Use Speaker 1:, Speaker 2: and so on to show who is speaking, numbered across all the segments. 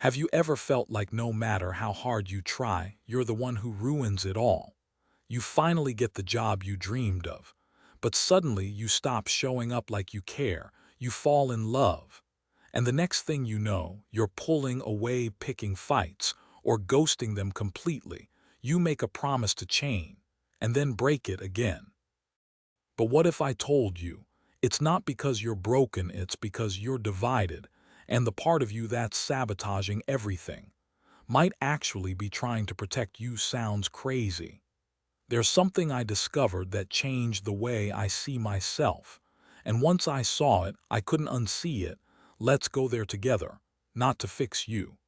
Speaker 1: Have you ever felt like no matter how hard you try, you're the one who ruins it all? You finally get the job you dreamed of, but suddenly you stop showing up like you care, you fall in love, and the next thing you know, you're pulling away, picking fights, or ghosting them completely. You make a promise to change, and then break it again. But what if I told you, it's not because you're broken, it's because you're divided, and the part of you that's sabotaging everything might actually be trying to protect you? Sounds crazy. There's something I discovered that changed the way I see myself, and once I saw it, I couldn't unsee it. Let's go there together, not to fix you,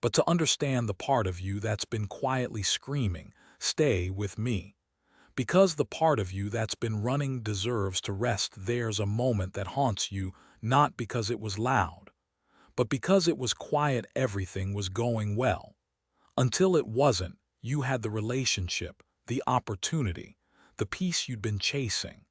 Speaker 1: but to understand the part of you that's been quietly screaming, "Stay with me." Because the part of you that's been running deserves to rest. There's a moment that haunts you, not because it was loud, but because it was quiet. Everything was going well. Until it wasn't. You had the relationship, the opportunity, the peace you'd been chasing.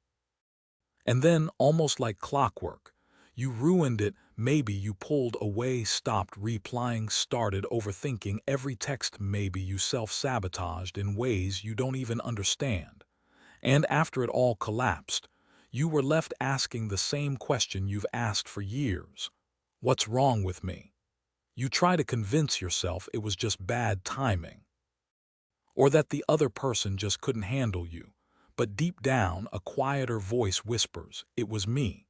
Speaker 1: And then, almost like clockwork, you ruined it. Maybe you pulled away, stopped replying, started overthinking every text. Maybe you self-sabotaged in ways you don't even understand. And after it all collapsed, you were left asking the same question you've asked for years. What's wrong with me? You try to convince yourself it was just bad timing, or that the other person just couldn't handle you. But deep down, a quieter voice whispers, "It was me.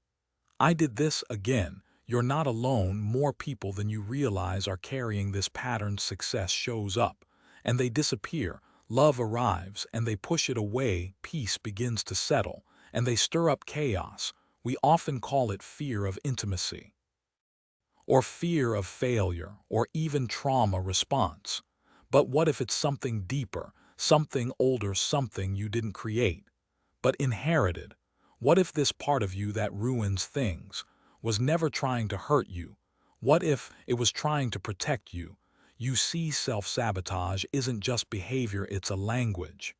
Speaker 1: I did this again." You're not alone. More people than you realize are carrying this pattern. Success shows up, and they disappear. Love arrives, and they push it away. Peace begins to settle, and they stir up chaos. We often call it fear of intimacy, or fear of failure, or even trauma response. But what if it's something deeper, something older, something you didn't create, but inherited? What if this part of you that ruins things was never trying to hurt you? What if it was trying to protect you? You see, self-sabotage isn't just behavior, it's a language.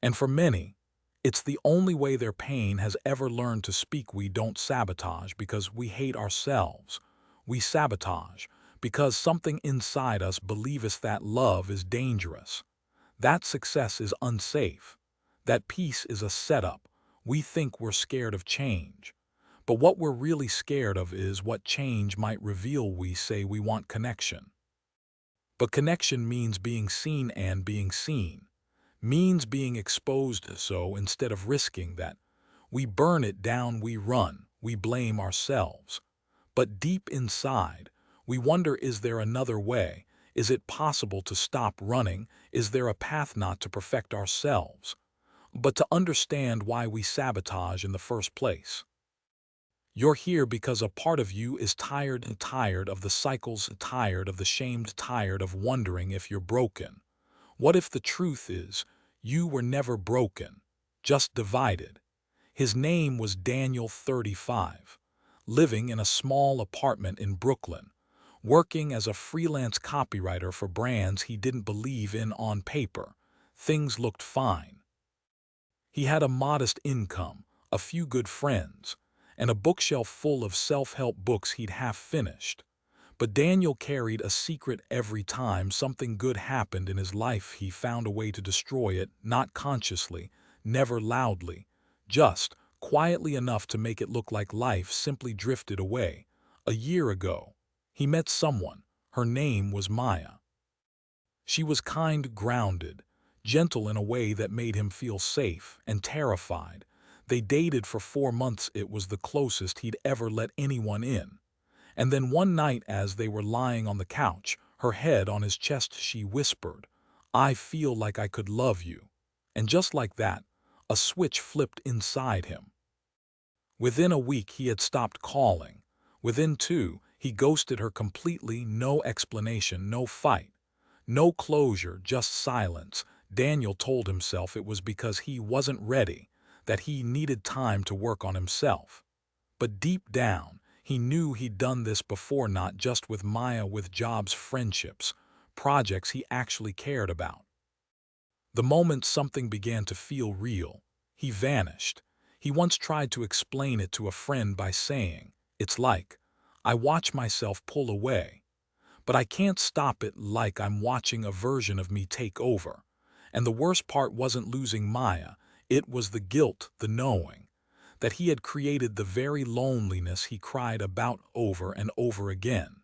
Speaker 1: And for many, it's the only way their pain has ever learned to speak. We don't sabotage because we hate ourselves. We sabotage because something inside us believes that love is dangerous, that success is unsafe, that peace is a setup. We think we're scared of change. But what we're really scared of is what change might reveal. We say we want connection. But connection means being seen, and being seen means being exposed. So instead of risking that, we burn it down, we run, we blame ourselves. But deep inside, we wonder, is there another way? Is it possible to stop running? Is there a path not to perfect ourselves, but to understand why we sabotage in the first place? You're here because a part of you is tired and tired of the cycles, tired of the shamed, tired of wondering if you're broken. What if the truth is, you were never broken, just divided? His name was Daniel, 35, living in a small apartment in Brooklyn, working as a freelance copywriter for brands he didn't believe in. On paper, things looked fine. He had a modest income, a few good friends, and a bookshelf full of self-help books he'd half finished. But Daniel carried a secret. Every time something good happened in his life, he found a way to destroy it, not consciously, never loudly, just quietly enough to make it look like life simply drifted away. A year ago, he met someone. Her name was Maya. She was kind, grounded, gentle in a way that made him feel safe and terrified. They dated for 4 months. It was the closest he'd ever let anyone in. And then one night, as they were lying on the couch, her head on his chest, she whispered, "I feel like I could love you." And just like that, a switch flipped inside him. Within a week, he had stopped calling. Within 2, he ghosted her completely. No explanation, no fight, no closure, just silence. Daniel told himself it was because he wasn't ready, that he needed time to work on himself. But deep down, he knew he'd done this before, not just with Maya, with jobs, friendships, projects he actually cared about. The moment something began to feel real, he vanished. He once tried to explain it to a friend by saying, "It's like I watch myself pull away." but I can't stop it, like I'm watching a version of me take over. And the worst part wasn't losing Maya, it was the guilt, the knowing that he had created the very loneliness he cried about over and over again.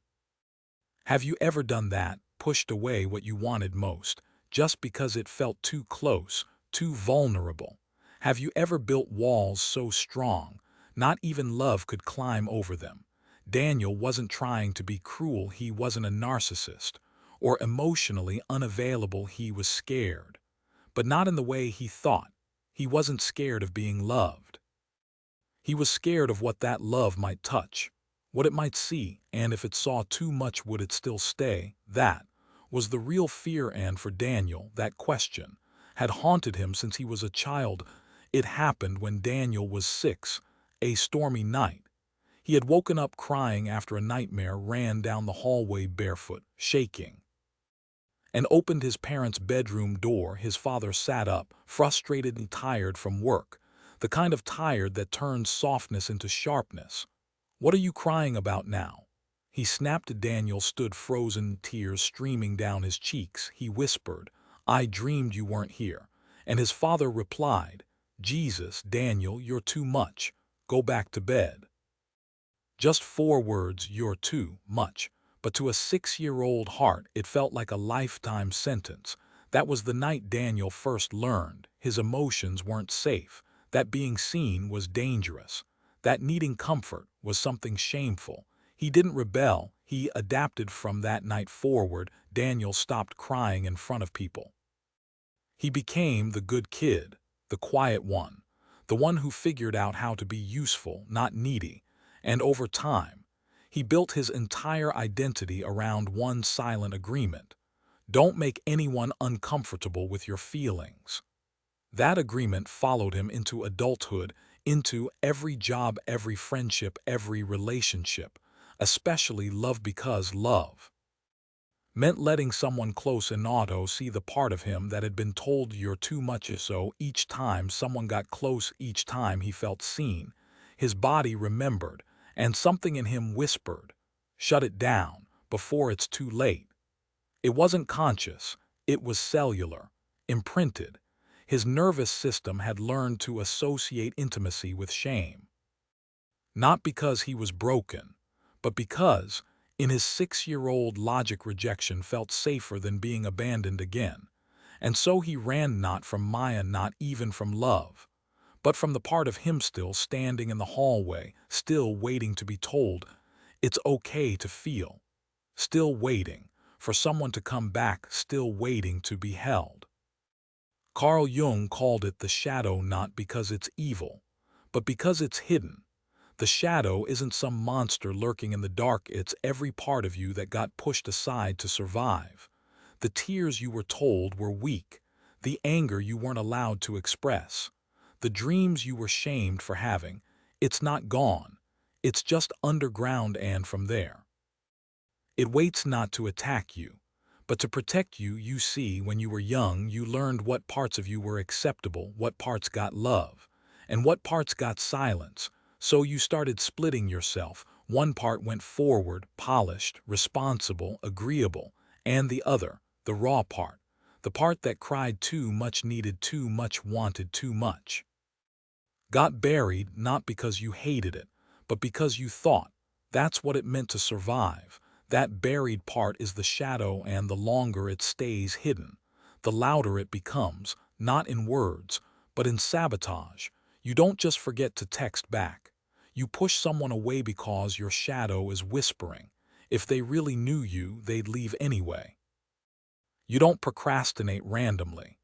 Speaker 1: Have you ever done that, pushed away what you wanted most, just because it felt too close, too vulnerable? Have you ever built walls so strong, not even love could climb over them? Daniel wasn't trying to be cruel, he wasn't a narcissist, or emotionally unavailable, he was scared. But not in the way he thought. He wasn't scared of being loved. He was scared of what that love might touch, what it might see, and if it saw too much, would it still stay? That was the real fear, and for Daniel, that question had haunted him since he was a child. It happened when Daniel was 6, a stormy night. He had woken up crying after a nightmare, ran down the hallway barefoot, shaking, and opened his parents' bedroom door. His father sat up, frustrated and tired from work, the kind of tired that turns softness into sharpness. "What are you crying about now?" he snapped. Daniel stood frozen, tears streaming down his cheeks. He whispered, "I dreamed you weren't here." And his father replied, "Jesus, Daniel, you're too much. Go back to bed." Just 4 words, "you're too much." But to a 6-year-old heart, it felt like a lifetime sentence. That was the night Daniel first learned his emotions weren't safe, that being seen was dangerous, that needing comfort was something shameful. He didn't rebel, he adapted. From that night forward, Daniel stopped crying in front of people. He became the good kid, the quiet one, the one who figured out how to be useful, not needy. And over time, he built his entire identity around one silent agreement: don't make anyone uncomfortable with your feelings. That agreement followed him into adulthood, into every job, every friendship, every relationship, especially love, because love meant letting someone close in auto see the part of him that had been told you're too much. So each time someone got close, each time he felt seen, his body remembered, and something in him whispered, "Shut it down before it's too late." It wasn't conscious, it was cellular, imprinted. His nervous system had learned to associate intimacy with shame. Not because he was broken, but because, in his 6-year-old logic, rejection felt safer than being abandoned again. And so he ran, not from Maya, not even from love, but from the part of him still standing in the hallway, still waiting to be told it's okay to feel, still waiting for someone to come back, still waiting to be held. Carl Jung called it the shadow, not because it's evil, but because it's hidden. The shadow isn't some monster lurking in the dark, it's every part of you that got pushed aside to survive. The tears you were told were weak, the anger you weren't allowed to express, the dreams you were shamed for having. It's not gone, it's just underground, and from there, it waits not to attack you, but to protect you. You see, when you were young, you learned what parts of you were acceptable, what parts got love, and what parts got silence. So you started splitting yourself. One part went forward, polished, responsible, agreeable, and the other, the raw part, the part that cried too much, needed too much, wanted too much, got buried, not because you hated it, but because you thought that's what it meant to survive. That buried part is the shadow, and the longer it stays hidden, the louder it becomes, not in words, but in sabotage. You don't just forget to text back. You push someone away because your shadow is whispering, if they really knew you, they'd leave anyway. You don't procrastinate randomly.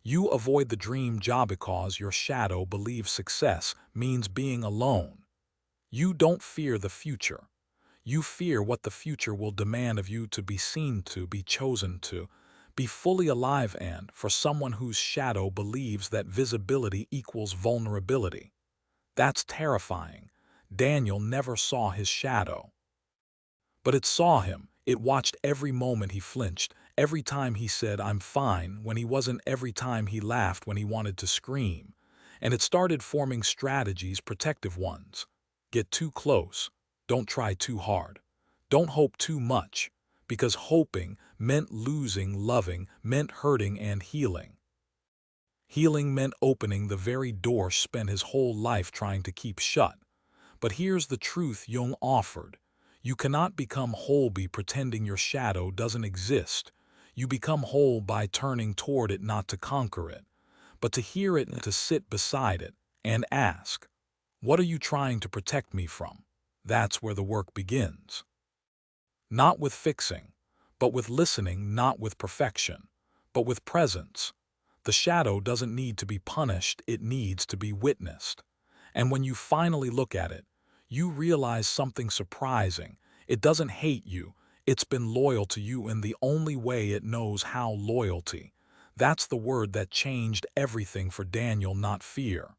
Speaker 1: You avoid the dream job because your shadow believes success means being alone. You don't fear the future. You fear what the future will demand of you: to be seen, to be chosen, to be fully alive. And for someone whose shadow believes that visibility equals vulnerability, that's terrifying. Daniel never saw his shadow, but it saw him. It watched every moment he flinched, every time he said, "I'm fine," when he wasn't, every time he laughed when he wanted to scream. And it started forming strategies, protective ones. Get too close. Don't try too hard. Don't hope too much. because hoping meant losing, loving meant hurting and healing. Healing meant opening the very door spent his whole life trying to keep shut. But here's the truth Jung offered. You cannot become whole by pretending your shadow doesn't exist. You become whole by turning toward it, not to conquer it, but to hear it and to sit beside it and ask, what are you trying to protect me from? That's where the work begins. Not with fixing, but with listening, not with perfection, but with presence. The shadow doesn't need to be punished, it needs to be witnessed. And when you finally look at it, you realize something surprising. It doesn't hate you, it's been loyal to you in the only way it knows how: loyalty. That's the word that changed everything for Daniel, not fear.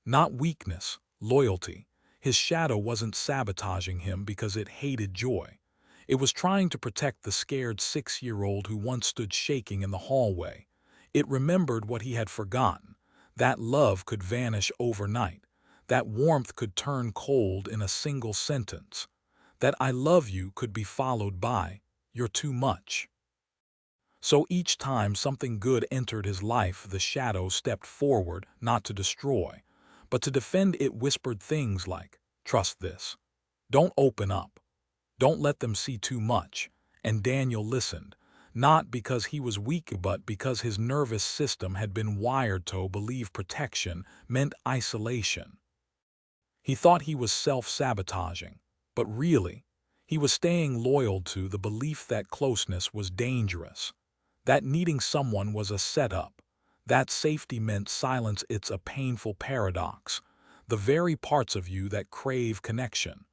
Speaker 1: Not weakness, loyalty. His shadow wasn't sabotaging him because it hated joy. It was trying to protect the scared 6-year-old who once stood shaking in the hallway. It remembered what he had forgotten. That love could vanish overnight. That warmth could turn cold in a single sentence. That "I love you" could be followed by "you're too much." So each time something good entered his life, the shadow stepped forward, not to destroy, but to defend. It whispered things like, "Trust this. Don't open up. Don't let them see too much." And Daniel listened, not because he was weak, but because his nervous system had been wired to believe protection meant isolation. He thought he was self-sabotaging, but really, he was staying loyal to the belief that closeness was dangerous, that needing someone was a setup, that safety meant silence. It's a painful paradox. The very parts of you that crave connection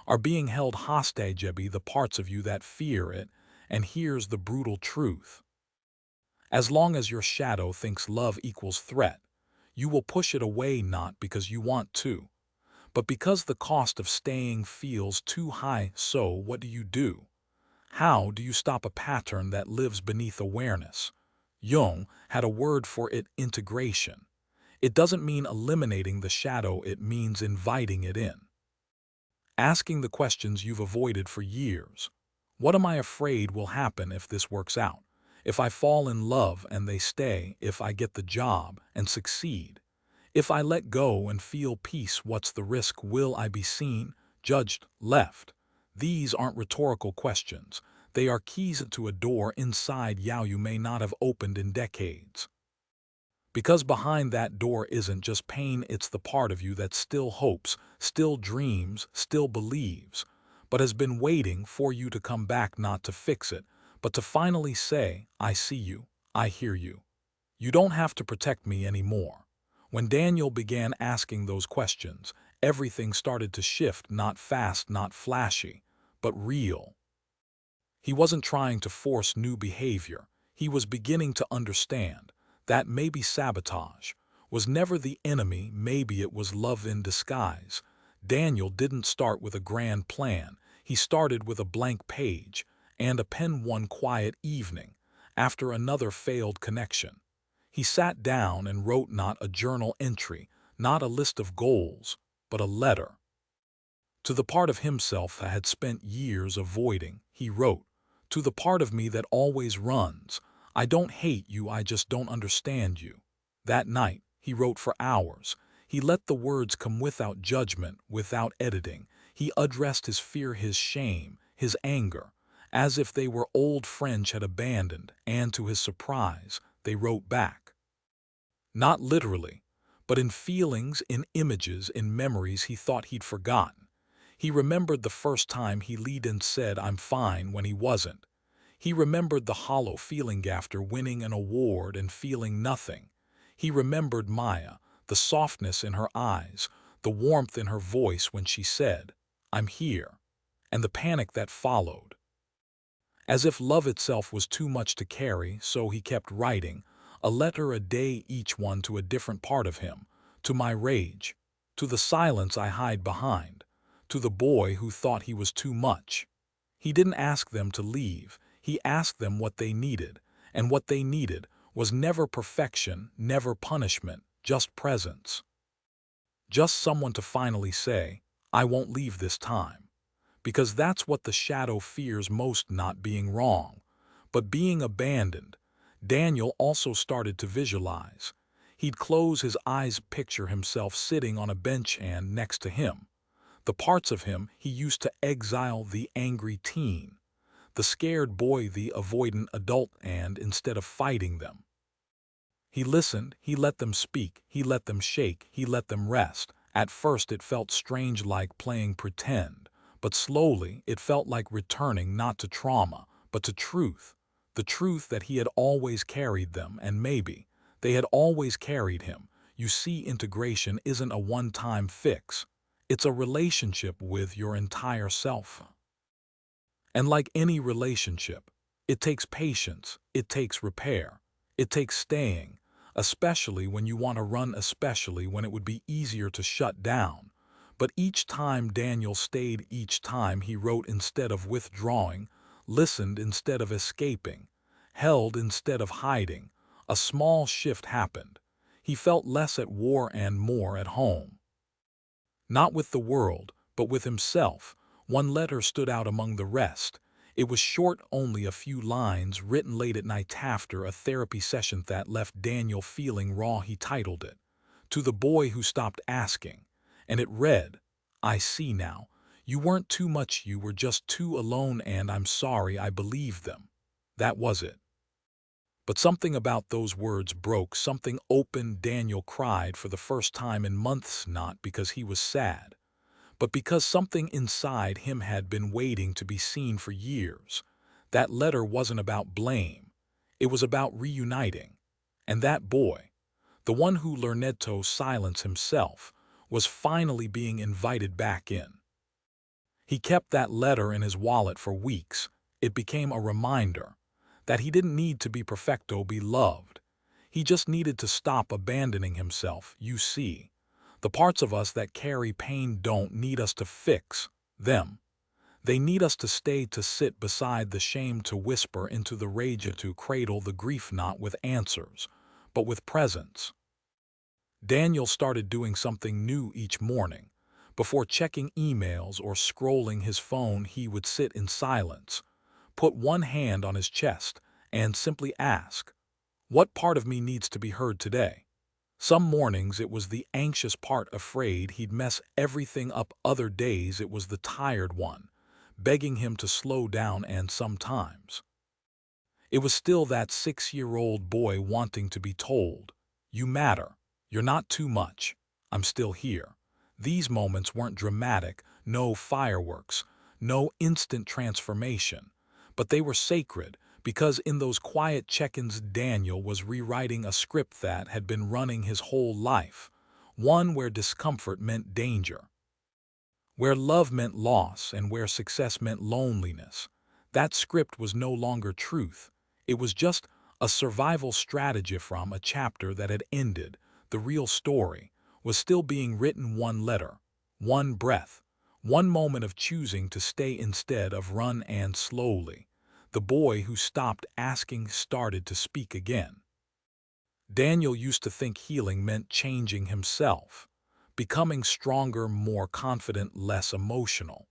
Speaker 1: are being held hostage by the parts of you that fear it. And here's the brutal truth. As long as your shadow thinks love equals threat, you will push it away, not because you want to, but because the cost of staying feels too high. So what do? How do you stop a pattern that lives beneath awareness? Jung had a word for it: integration. It doesn't mean eliminating the shadow, it means inviting it in. Asking the questions you've avoided for years. What am I afraid will happen if this works out? If I fall in love and they stay? If I get the job and succeed? If I let go and feel peace, what's the risk? Will I be seen, judged, left? These aren't rhetorical questions. They are keys to a door inside you may not have opened in decades. Because behind that door isn't just pain, it's the part of you that still hopes, still dreams, still believes, but has been waiting for you to come back, not to fix it, but to finally say, "I see you, I hear you. You don't have to protect me anymore." When Daniel began asking those questions, everything started to shift, not fast, not flashy, but real. He wasn't trying to force new behavior. He was beginning to understand that maybe sabotage was never the enemy, maybe it was love in disguise. Daniel didn't start with a grand plan. He started with a blank page and a pen. One quiet evening, after another failed connection, he sat down and wrote, not a journal entry, not a list of goals, but a letter. To the part of himself that had spent years avoiding, he wrote, "To the part of me that always runs, I don't hate you, I just don't understand you." That night, he wrote for hours. He let the words come without judgment, without editing. He addressed his fear, his shame, his anger, as if they were old friends had abandoned, and to his surprise, they wrote back. Not literally, but in feelings, in images, in memories he thought he'd forgotten. He remembered the first time he leaned and said, "I'm fine," when he wasn't. He remembered the hollow feeling after winning an award and feeling nothing. He remembered Maya, the softness in her eyes, the warmth in her voice when she said, "I'm here," and the panic that followed. As if love itself was too much to carry, so he kept writing, a letter a day, each one to a different part of him, to my rage, to the silence I hide behind, to the boy who thought he was too much. He didn't ask them to leave, he asked them what they needed, and what they needed was never perfection, never punishment, just presence. Just someone to finally say, "I won't leave this time." because that's what the shadow fears most, not being wrong, but being abandoned. Daniel also started to visualize. He'd close his eyes, picture himself sitting on a bench, and next to him, the parts of him he used to exile: the angry teen, the scared boy, the avoidant adult, and instead of fighting them, he listened. He let them speak, he let them shake, he let them rest. At first it felt strange, like playing pretend, but slowly it felt like returning not to trauma, but to truth. The truth that he had always carried them, and maybe they had always carried him. You see, integration isn't a one-time fix. It's a relationship with your entire self. And like any relationship, it takes patience, it takes repair, it takes staying, especially when you want to run, especially when it would be easier to shut down. But each time Daniel stayed, each time he wrote instead of withdrawing, listened instead of escaping, held instead of hiding, a small shift happened. He felt less at war and more at home. Not with the world, but with himself. One letter stood out among the rest. It was short, only a few lines, written late at night after a therapy session that left Daniel feeling raw. He titled it, "To the Boy Who Stopped Asking," and it read, "I see now. You weren't too much, you were just too alone, and I'm sorry I believed them." That was it. But something about those words broke, something open. Daniel cried for the first time in months, not because he was sad, but because something inside him had been waiting to be seen for years. That letter wasn't about blame. It was about reuniting. And that boy, the one who learned to silence himself, was finally being invited back in. He kept that letter in his wallet for weeks. It became a reminder that he didn't need to be perfecto, be loved. He just needed to stop abandoning himself. You see, the parts of us that carry pain don't need us to fix them. They need us to stay, to sit beside the shame, to whisper into the rage, to cradle the grief, not with answers, but with presence. Daniel started doing something new each morning. Before checking emails or scrolling his phone, he would sit in silence, put one hand on his chest, and simply ask, "What part of me needs to be heard today?" Some mornings it was the anxious part, afraid he'd mess everything up. Other days it was the tired one, begging him to slow down. And sometimes it was still that 6-year-old boy wanting to be told, "You matter. You're not too much. I'm still here." These moments weren't dramatic, no fireworks, no instant transformation, but they were sacred, because in those quiet check-ins Daniel was rewriting a script that had been running his whole life, one where discomfort meant danger, where love meant loss, and where success meant loneliness. That script was no longer truth. It was just a survival strategy from a chapter that had ended. The real story was still being written: one letter, one breath, one moment of choosing to stay instead of run. And slowly, the boy who stopped asking started to speak again. Daniel used to think healing meant changing himself, becoming stronger, more confident, less emotional.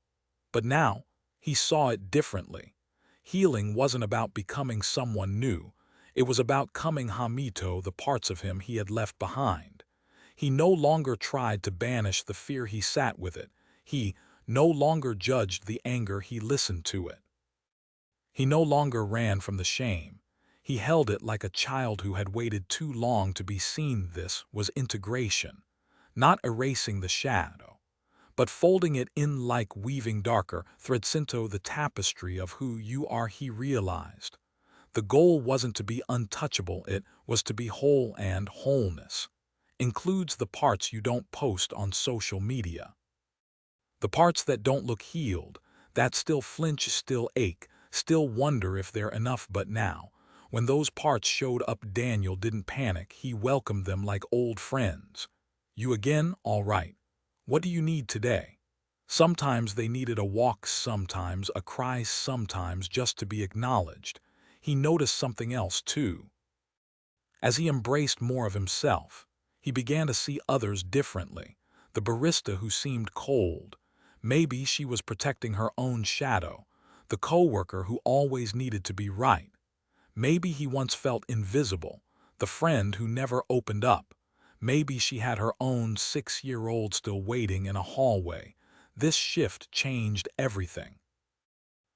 Speaker 1: But now, he saw it differently. Healing wasn't about becoming someone new. It was about coming Hamito, the parts of him he had left behind. He no longer tried to banish the fear, he sat with it. He no longer judged the anger, he listened to it. He no longer ran from the shame. He held it like a child who had waited too long to be seen. This was integration, not erasing the shadow, but folding it in, like weaving darker threads into the tapestry of who you are. He realized the goal wasn't to be untouchable, it was to be whole, and wholeness includes the parts you don't post on social media, the parts that don't look healed, that still flinch, still ache, still wonder if they're enough. But now, when those parts showed up, Daniel didn't panic. He welcomed them like old friends. "You again? All right. What do you need today?" Sometimes they needed a walk, sometimes a cry, sometimes just to be acknowledged. He noticed something else too. As he embraced more of himself, he began to see others differently. The barista who seemed cold, Maybe she was protecting her own shadow, the coworker who always needed to be right. Maybe he once felt invisible, the friend who never opened up. Maybe she had her own 6-year-old still waiting in a hallway. This shift changed everything.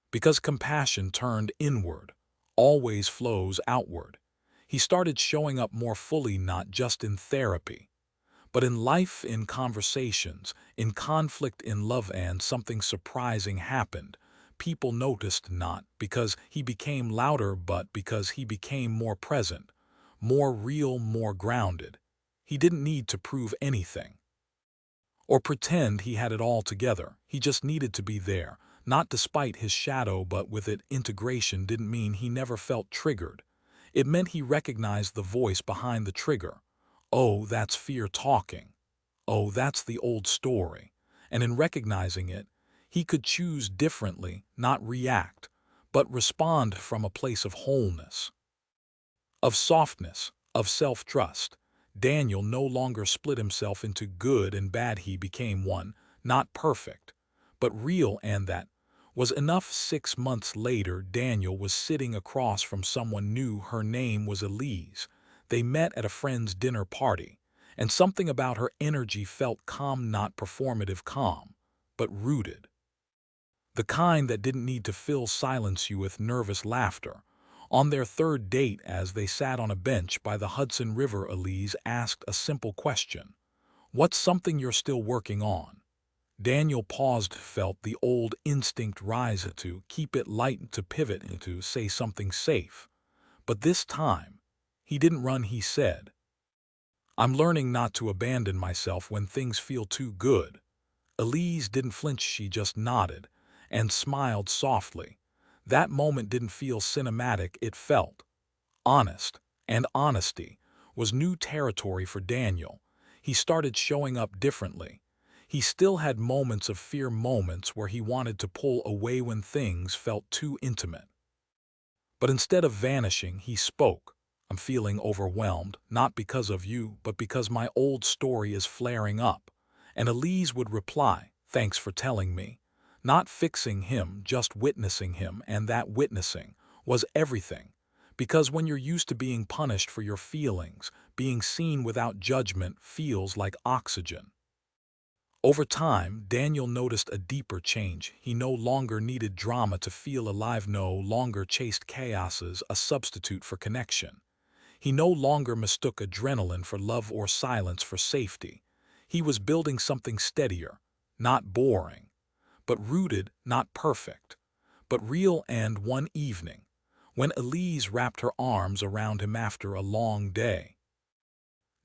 Speaker 1: Because compassion turned inward, always flows outward. He started showing up more fully, not just in therapy, but in life, in conversations, in conflict, in love. And something surprising happened. People noticed, not because he became louder, but because he became more present, more real, more grounded. He didn't need to prove anything or pretend he had it all together. He just needed to be there, not despite his shadow, but with it. Integration didn't mean he never felt triggered. It meant he recognized the voice behind the trigger. Oh, that's fear talking. Oh, that's the old story. And in recognizing it, he could choose differently, not react, but respond from a place of wholeness, of softness, of self-trust. Daniel no longer split himself into good and bad. He became one, not perfect, but real, and that was enough. 6 months later, Daniel was sitting across from someone new. Her name was Elise. They met at a friend's dinner party, and something about her energy felt calm, not performative calm, but rooted. The kind that didn't need to silence you with nervous laughter. On their third date, as they sat on a bench by the Hudson River, Elise asked a simple question. What's something you're still working on? Daniel paused, felt the old instinct rise to keep it light, to pivot, and to say something safe. But this time, he didn't run. He said, I'm learning not to abandon myself when things feel too good. Elise didn't flinch. She just nodded and smiled softly. That moment didn't feel cinematic. It felt honest, and honesty was new territory for Daniel. He started showing up differently. He still had moments of fear, moments where he wanted to pull away when things felt too intimate. But instead of vanishing, he spoke. I'm feeling overwhelmed, not because of you, but because my old story is flaring up. And Elise would reply, thanks for telling me. Not fixing him, just witnessing him, and that witnessing was everything. Because when you're used to being punished for your feelings, being seen without judgment feels like oxygen. Over time, Daniel noticed a deeper change. He no longer needed drama to feel alive, no longer chased chaos as a substitute for connection. He no longer mistook adrenaline for love or silence for safety. He was building something steadier, not boring, but rooted, not perfect, but real. And one evening, when Elise wrapped her arms around him after a long day,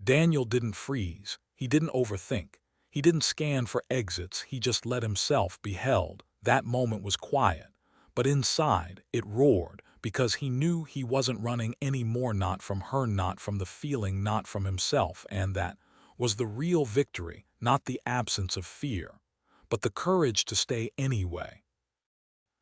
Speaker 1: Daniel didn't freeze. He didn't overthink. He didn't scan for exits. He just let himself be held. That moment was quiet, but inside it roared, because he knew he wasn't running anymore, not from her, not from the feeling, not from himself. And that was the real victory, not the absence of fear, but the courage to stay anyway.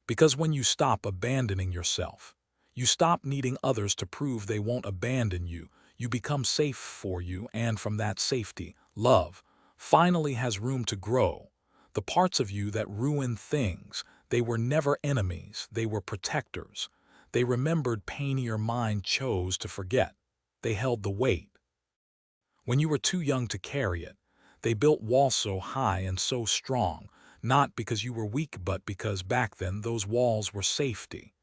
Speaker 1: Because when you stop abandoning yourself, you stop needing others to prove they won't abandon you. You become safe for you, and from that safety, love finally has room to grow. The parts of you that ruin things, they were never enemies, they were protectors. They remembered pain your mind chose to forget. They held the weight when you were too young to carry it. They built walls so high and so strong, not because you were weak, but because back then those walls were safety.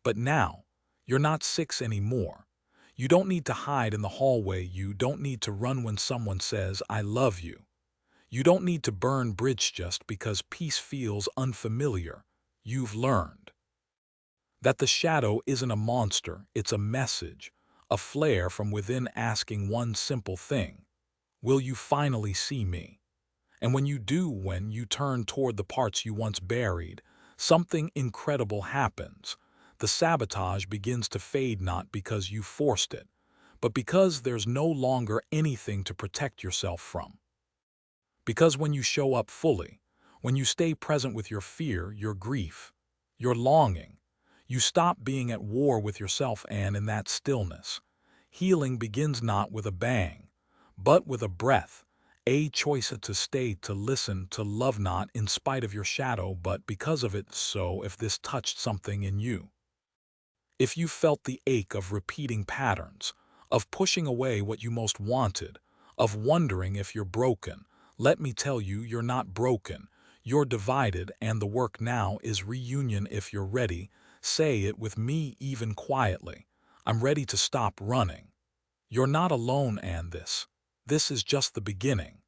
Speaker 1: But now, you're not 6 anymore. You don't need to hide in the hallway. You don't need to run when someone says, I love you. You don't need to burn bridge just because peace feels unfamiliar. You've learned that the shadow isn't a monster, it's a message, a flare from within asking one simple thing. Will you finally see me? And when you do, when you turn toward the parts you once buried, something incredible happens. The sabotage begins to fade, not because you forced it, but because there's no longer anything to protect yourself from. Because when you show up fully, when you stay present with your fear, your grief, your longing, you stop being at war with yourself, and in that stillness, healing begins, not with a bang, but with a breath. A choice to stay, to listen, to love, not in spite of your shadow, but because of it. So if this touched something in you, if you felt the ache of repeating patterns, of pushing away what you most wanted, of wondering if you're broken, let me tell you, you're not broken. You're divided, and the work now is reunion. If you're ready, say it with me, even quietly. I'm ready to stop running. You're not alone, and this is just the beginning.